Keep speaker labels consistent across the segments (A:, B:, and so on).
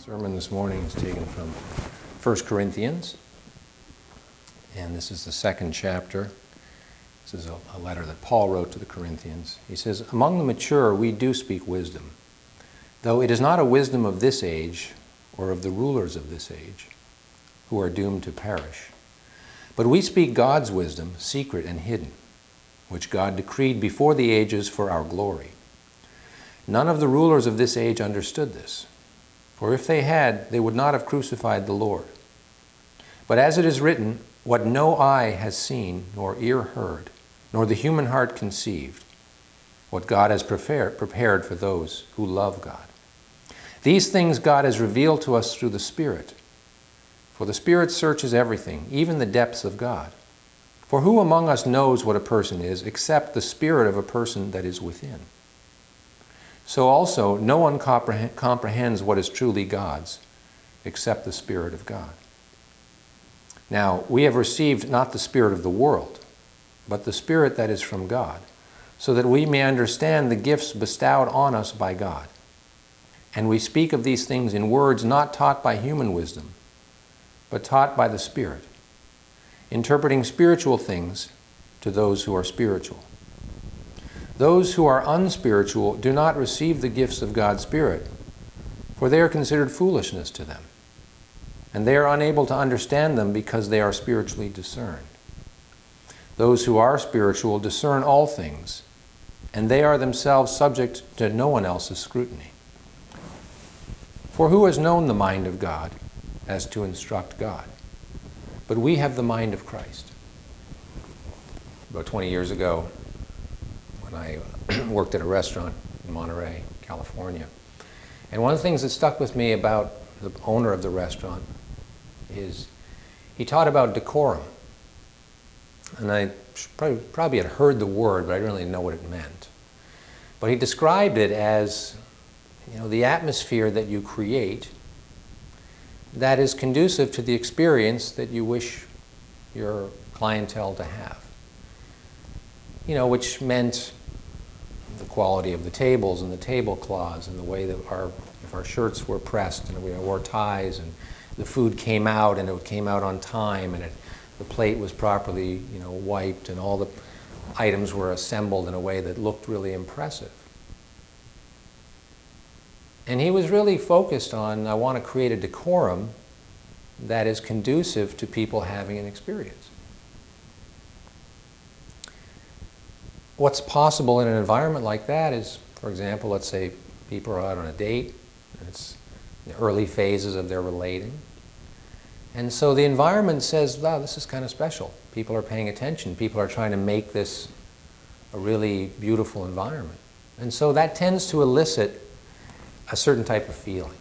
A: sermon this morning is taken from 1 Corinthians, and this is the second chapter. This is a letter that Paul wrote to the Corinthians. He says, "Among the mature we do speak wisdom, though it is not a wisdom of this age or of the rulers of this age, who are doomed to perish. But we speak God's wisdom, secret and hidden, which God decreed before the ages for our glory. None of the rulers of this age understood this. For if they had, they would not have crucified the Lord. But as it is written, what no eye has seen, nor ear heard, nor the human heart conceived, what God has prepared for those who love God. These things God has revealed to us through the Spirit. For the Spirit searches everything, even the depths of God. For who among us knows what a person is, except the spirit of a person that is within? So also, no one comprehends what is truly God's, except the Spirit of God. Now, we have received not the spirit of the world, but the Spirit that is from God, so that we may understand the gifts bestowed on us by God. And we speak of these things in words not taught by human wisdom, but taught by the Spirit, interpreting spiritual things to those who are spiritual. Those who are unspiritual do not receive the gifts of God's Spirit, for they are considered foolishness to them, and they are unable to understand them because they are spiritually discerned. Those who are spiritual discern all things, and they are themselves subject to no one else's scrutiny. For who has known the mind of God as to instruct God? But we have the mind of Christ." About 20 years ago, when I worked at a restaurant in Monterey, California. And one of the things that stuck with me about the owner of the restaurant is he taught about decorum. And I probably had heard the word, but I didn't really know what it meant. But he described it as, the atmosphere that you create that is conducive to the experience that you wish your clientele to have. Which meant the quality of the tables and the tablecloths and the way that if our shirts were pressed and we wore ties and the food came out and it came out on time and the plate was properly wiped and all the items were assembled in a way that looked really impressive. And he was really focused on, I want to create a decorum that is conducive to people having an experience. What's possible in an environment like that is, for example, let's say people are out on a date, and it's the early phases of their relating. And so the environment says, wow, this is kind of special. People are paying attention. People are trying to make this a really beautiful environment. And so that tends to elicit a certain type of feeling.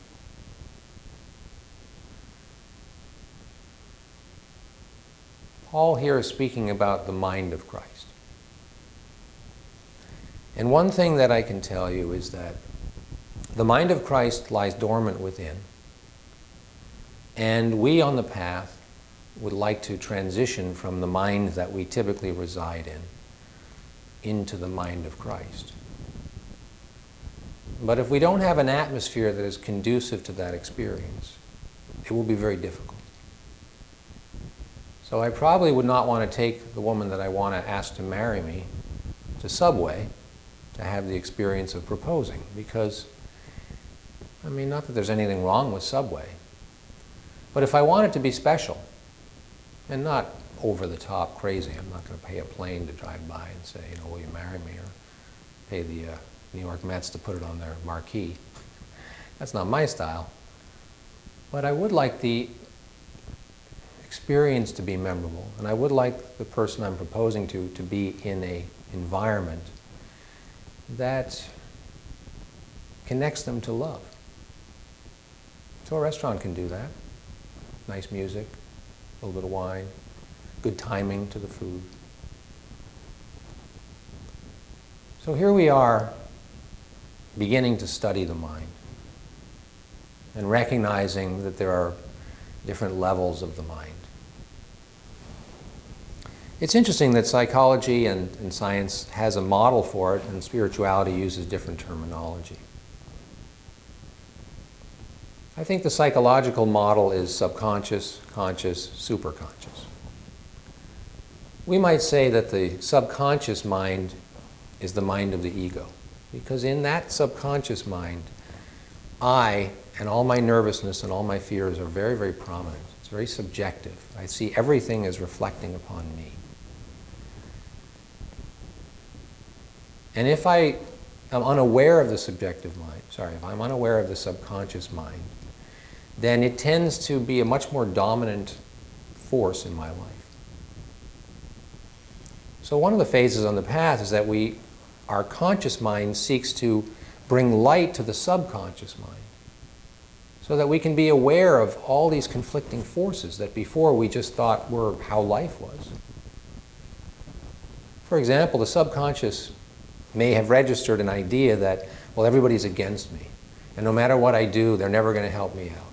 A: Paul here is speaking about the mind of Christ. And one thing that I can tell you is that the mind of Christ lies dormant within, and we on the path would like to transition from the mind that we typically reside in into the mind of Christ. But if we don't have an atmosphere that is conducive to that experience, it will be very difficult. So I probably would not want to take the woman that I want to ask to marry me to Subway to have the experience of proposing, because, not that there's anything wrong with Subway, but if I want it to be special and not over the top crazy, I'm not going to pay a plane to drive by and say, will you marry me, or pay the New York Mets to put it on their marquee. That's not my style. But I would like the experience to be memorable, and I would like the person I'm proposing to be in an environment that connects them to love. So a restaurant can do that. Nice music, a little bit of wine, good timing to the food. So here we are, beginning to study the mind and recognizing that there are different levels of the mind. It's interesting that psychology and science has a model for it, and spirituality uses different terminology. I think the psychological model is subconscious, conscious, superconscious. We might say that the subconscious mind is the mind of the ego, because in that subconscious mind, I and all my nervousness and all my fears are very, very prominent. It's very subjective. I see everything as reflecting upon me. And if I am unaware of the subjective mind, if I'm unaware of the subconscious mind, then it tends to be a much more dominant force in my life. So one of the phases on the path is that our conscious mind seeks to bring light to the subconscious mind so that we can be aware of all these conflicting forces that before we just thought were how life was. For example, the subconscious may have registered an idea that, well, everybody's against me, and no matter what I do, they're never going to help me out.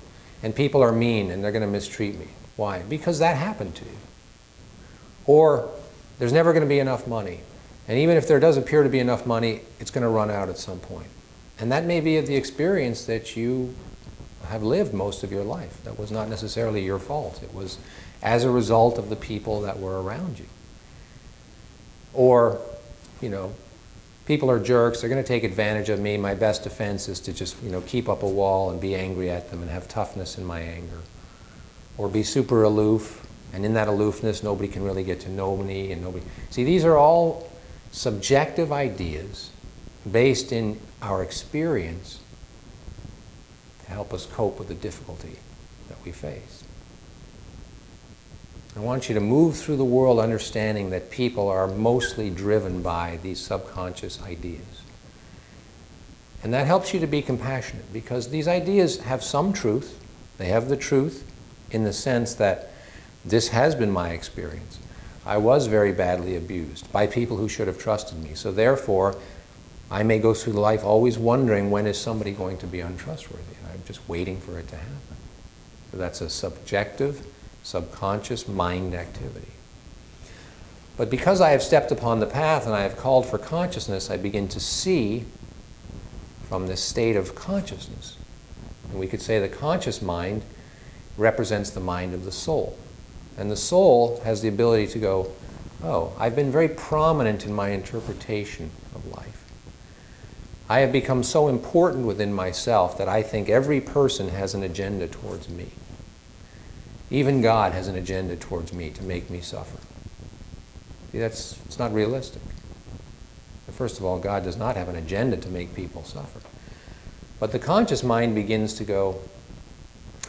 A: And people are mean, and they're going to mistreat me. Why? Because that happened to you. Or there's never going to be enough money. And even if there does appear to be enough money, it's going to run out at some point. And that may be the experience that you have lived most of your life. That was not necessarily your fault. It was as a result of the people that were around you. Or, people are jerks, they're going to take advantage of me. My best defense is to just, keep up a wall and be angry at them and have toughness in my anger. Or be super aloof, and in that aloofness, nobody can really get to know me, and nobody... See, these are all subjective ideas based in our experience to help us cope with the difficulty that we face. I want you to move through the world understanding that people are mostly driven by these subconscious ideas. And that helps you to be compassionate, because these ideas have some truth. They have the truth in the sense that this has been my experience. I was very badly abused by people who should have trusted me. So therefore, I may go through life always wondering, when is somebody going to be untrustworthy? I'm just waiting for it to happen. So that's a subjective, subconscious mind activity. But because I have stepped upon the path and I have called for consciousness, I begin to see from this state of consciousness. And we could say the conscious mind represents the mind of the soul. And the soul has the ability to go, oh, I've been very prominent in my interpretation of life. I have become so important within myself that I think every person has an agenda towards me. Even God has an agenda towards me to make me suffer. See, it's not realistic. First of all, God does not have an agenda to make people suffer. But the conscious mind begins to go,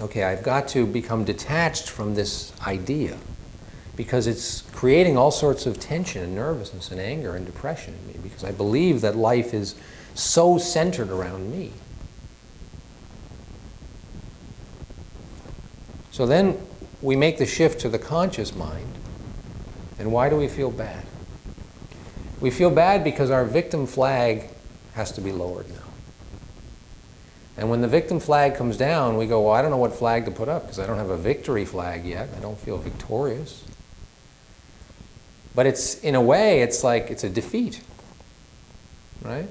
A: okay, I've got to become detached from this idea, because it's creating all sorts of tension and nervousness and anger and depression in me, because I believe that life is so centered around me. So then we make the shift to the conscious mind, and why do we feel bad? We feel bad because our victim flag has to be lowered now. And when the victim flag comes down, we go, well, I don't know what flag to put up because I don't have a victory flag yet. I don't feel victorious. But it's, in a way, it's like it's a defeat, right?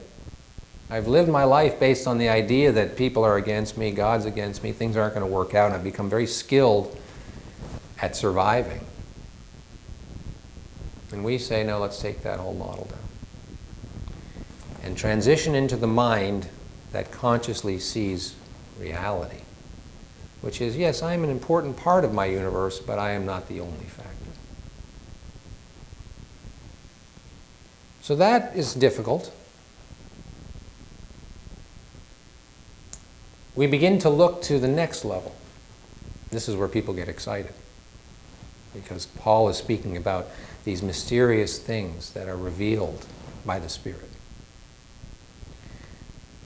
A: I've lived my life based on the idea that people are against me, God's against me, things aren't going to work out, and I've become very skilled at surviving. And we say, no, let's take that whole model down and transition into the mind that consciously sees reality, which is, yes, I'm an important part of my universe, but I am not the only factor. So that is difficult. We begin to look to the next level. This is where people get excited, because Paul is speaking about these mysterious things that are revealed by the Spirit.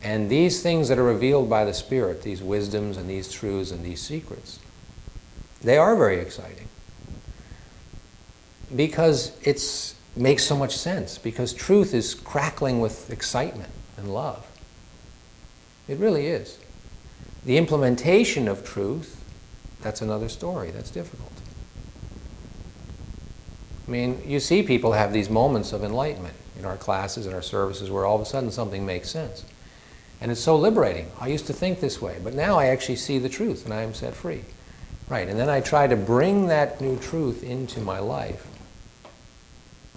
A: And these things that are revealed by the Spirit, these wisdoms and these truths and these secrets, they are very exciting, because it makes so much sense, because truth is crackling with excitement and love. It really is. The implementation of truth, that's another story. That's difficult. I mean, you see people have these moments of enlightenment in our classes and our services where all of a sudden something makes sense. And it's so liberating. I used to think this way, but now I actually see the truth and I am set free. Right, and then I try to bring that new truth into my life,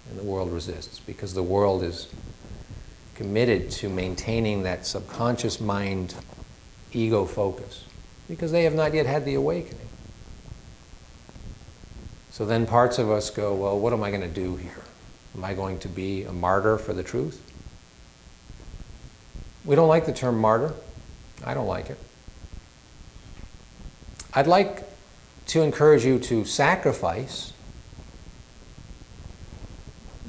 A: and the world resists, because the world is committed to maintaining that subconscious mind ego focus, because they have not yet had the awakening. So then parts of us go, well, what am I going to do here? Am I going to be a martyr for the truth? We don't like the term martyr. I don't like it. I'd like to encourage you to sacrifice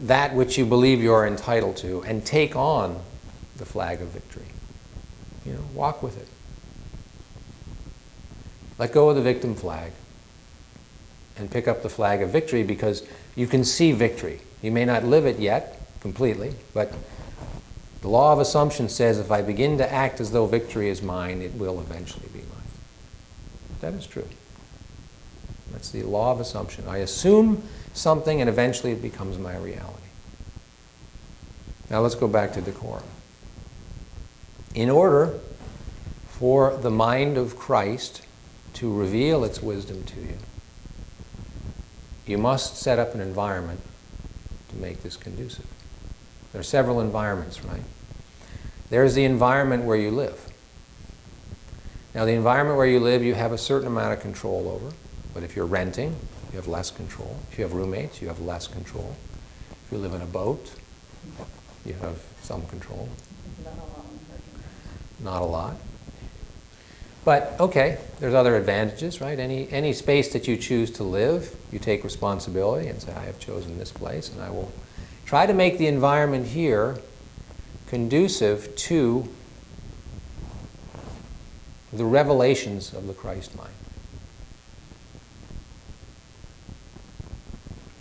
A: that which you believe you are entitled to and take on the flag of victory. You know, walk with it. Let go of the victim flag and pick up the flag of victory, because you can see victory. You may not live it yet completely, but the law of assumption says if I begin to act as though victory is mine, it will eventually be mine. That is true. That's the law of assumption. I assume something and eventually it becomes my reality. Now let's go back to decorum. In order for the mind of Christ to reveal its wisdom to you, you must set up an environment to make this conducive. There are several environments, right? There's the environment where you live. Now, the environment where you live, you have a certain amount of control over. But if you're renting, you have less control. If you have roommates, you have less control. If you live in a boat, you have some control.
B: Not a lot.
A: Not a lot. But, okay, there's other advantages, right? Any space that you choose to live, you take responsibility and say, I have chosen this place, and I will try to make the environment here conducive to the revelations of the Christ mind.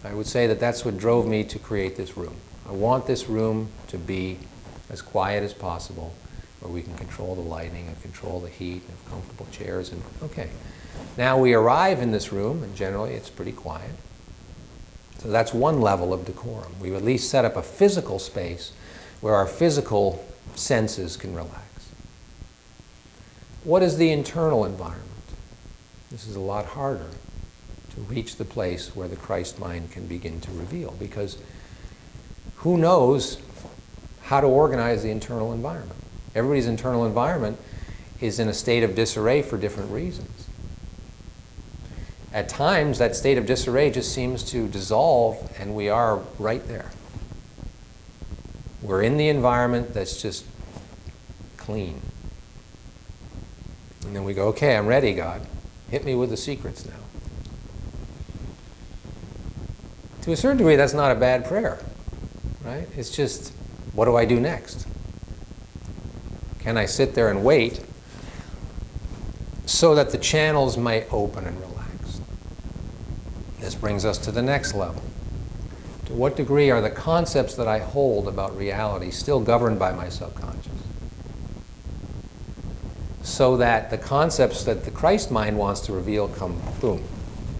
A: I would say that that's what drove me to create this room. I want this room to be as quiet as possible, where we can control the lighting and control the heat and have comfortable chairs. And okay, now we arrive in this room, and generally it's pretty quiet. So that's one level of decorum. We've at least set up a physical space where our physical senses can relax. What is the internal environment? This is a lot harder to reach the place where the Christ mind can begin to reveal, because who knows how to organize the internal environment? Everybody's internal environment is in a state of disarray for different reasons. At times, that state of disarray just seems to dissolve, and we are right there. We're in the environment that's just clean. And then we go, okay, I'm ready, God. Hit me with the secrets now. To a certain degree, that's not a bad prayer, right? It's just, what do I do next? Can I sit there and wait so that the channels might open and relax? This brings us to the next level. To what degree are the concepts that I hold about reality still governed by my subconscious? So that the concepts that the Christ mind wants to reveal come, boom,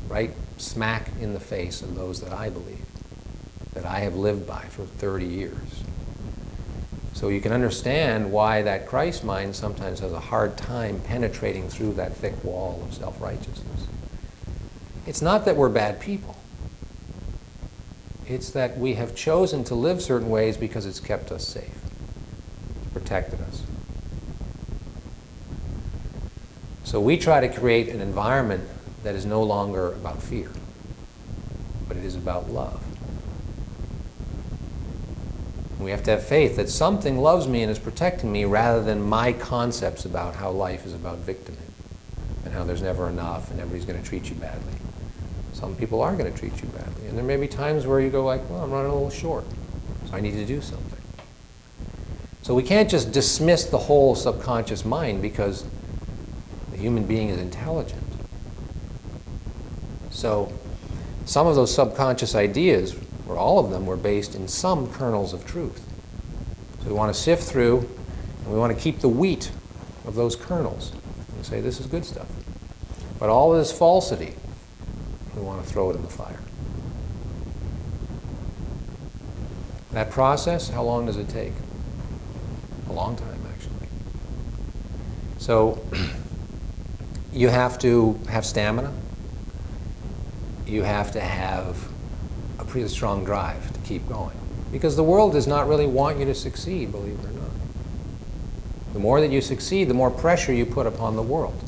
A: right smack in the face of those that I believe, that I have lived by for 30 years. So you can understand why that Christ mind sometimes has a hard time penetrating through that thick wall of self-righteousness. It's not that we're bad people. It's that we have chosen to live certain ways because it's kept us safe, protected us. So we try to create an environment that is no longer about fear, but it is about love. We have to have faith that something loves me and is protecting me, rather than my concepts about how life is about victimhood and how there's never enough and everybody's going to treat you badly. Some people are going to treat you badly. And there may be times where you go like, well, I'm running a little short, so I need to do something. So we can't just dismiss the whole subconscious mind, because the human being is intelligent. So some of those subconscious ideas, or all of them, were based in some kernels of truth. So we want to sift through, and we want to keep the wheat of those kernels and say, this is good stuff. But all of this falsity, we want to throw it in the fire. That process, how long does it take? A long time, actually. So you have to have stamina. You have to have a pretty strong drive to keep going. Because the world does not really want you to succeed, believe it or not. The more that you succeed, the more pressure you put upon the world.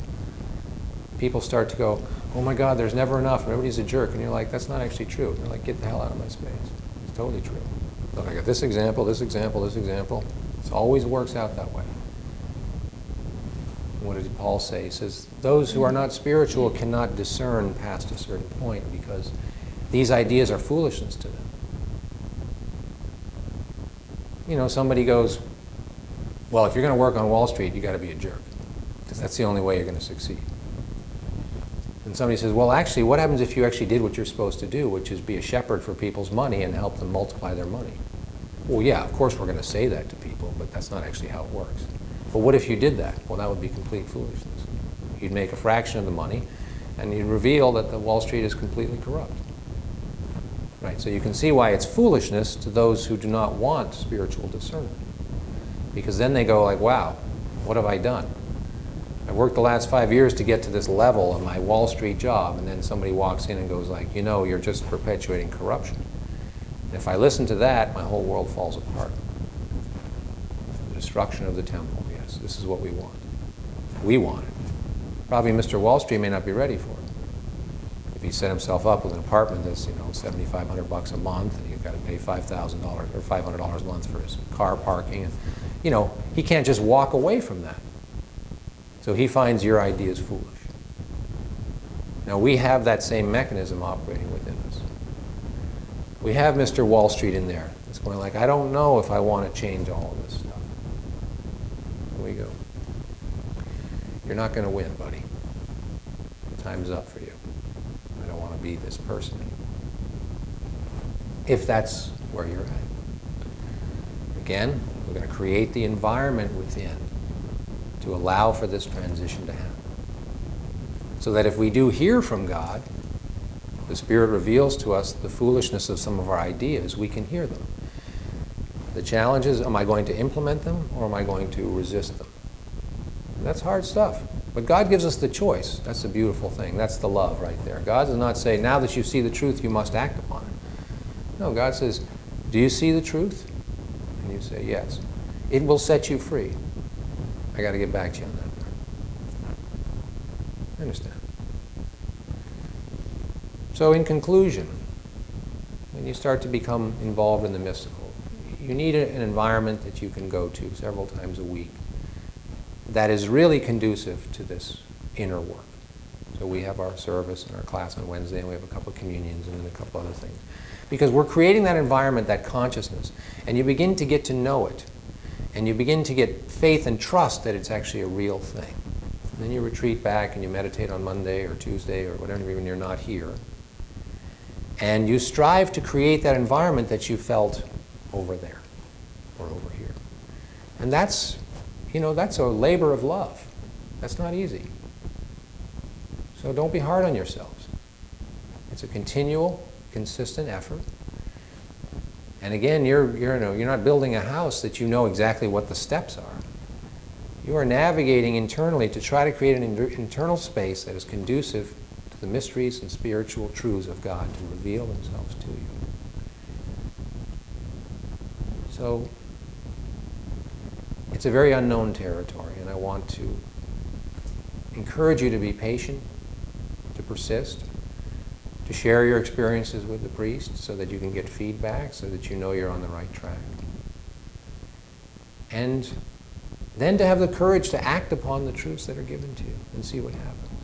A: People start to go, oh my God, there's never enough, everybody's a jerk. And you're like, that's not actually true. They're like, get the hell out of my space. It's totally true. Look, I got this example, this example, this example. It always works out that way. What did Paul say? He says, those who are not spiritual cannot discern past a certain point because these ideas are foolishness to them. You know, somebody goes, well, if you're going to work on Wall Street, you got to be a jerk because that's the only way you're going to succeed. And somebody says, well, actually, what happens if you actually did what you're supposed to do, which is be a shepherd for people's money and help them multiply their money? Well, yeah, of course we're going to say that to people, but that's not actually how it works. But what if you did that? Well, that would be complete foolishness. You'd make a fraction of the money, and you'd reveal that the Wall Street is completely corrupt. Right? So you can see why it's foolishness to those who do not want spiritual discernment. Because then they go like, wow, what have I done? I worked the last 5 years to get to this level of my Wall Street job, and then somebody walks in and goes like, you know, you're just perpetuating corruption. And if I listen to that, my whole world falls apart. The destruction of the temple, yes, this is what we want. We want it. Probably Mr. Wall Street may not be ready for it. If he set himself up with an apartment that's, you know, $7,500 a month, and you've got to pay $5,000 or $500 a month for his car parking, and, you know, he can't just walk away from that. So he finds your ideas foolish. Now we have that same mechanism operating within us. We have Mr. Wall Street in there. It's going like, I don't know if I want to change all of this stuff. Here we go. You're not going to win, buddy. Time's up for you. I don't want to be this person anymore. If that's where you're at. Again, we're going to create the environment within to allow for this transition to happen. So that if we do hear from God, the Spirit reveals to us the foolishness of some of our ideas, we can hear them. The challenge is, am I going to implement them or am I going to resist them? And that's hard stuff. But God gives us the choice. That's the beautiful thing. That's the love right there. God does not say, now that you see the truth, you must act upon it. No, God says, do you see the truth? And you say, yes. It will set you free. I got to get back to you on that part. I understand. So in conclusion, when you start to become involved in the mystical, you need an environment that you can go to several times a week that is really conducive to this inner work. So we have our service and our class on Wednesday, and we have a couple of communions and then a couple other things. Because we're creating that environment, that consciousness, and you begin to get to know it. And you begin to get faith and trust that it's actually a real thing. And then you retreat back and you meditate on Monday or Tuesday or whatever when you're not here. And you strive to create that environment that you felt over there or over here. And that's, you know, that's a labor of love. That's not easy. So don't be hard on yourselves. It's a continual, consistent effort. And again, you're not building a house that you know exactly what the steps are. You are navigating internally to try to create an internal space that is conducive to the mysteries and spiritual truths of God to reveal themselves to you. So it's a very unknown territory, and I want to encourage you to be patient, to persist, to share your experiences with the priest so that you can get feedback, so that you know you're on the right track. And then to have the courage to act upon the truths that are given to you and see what happens.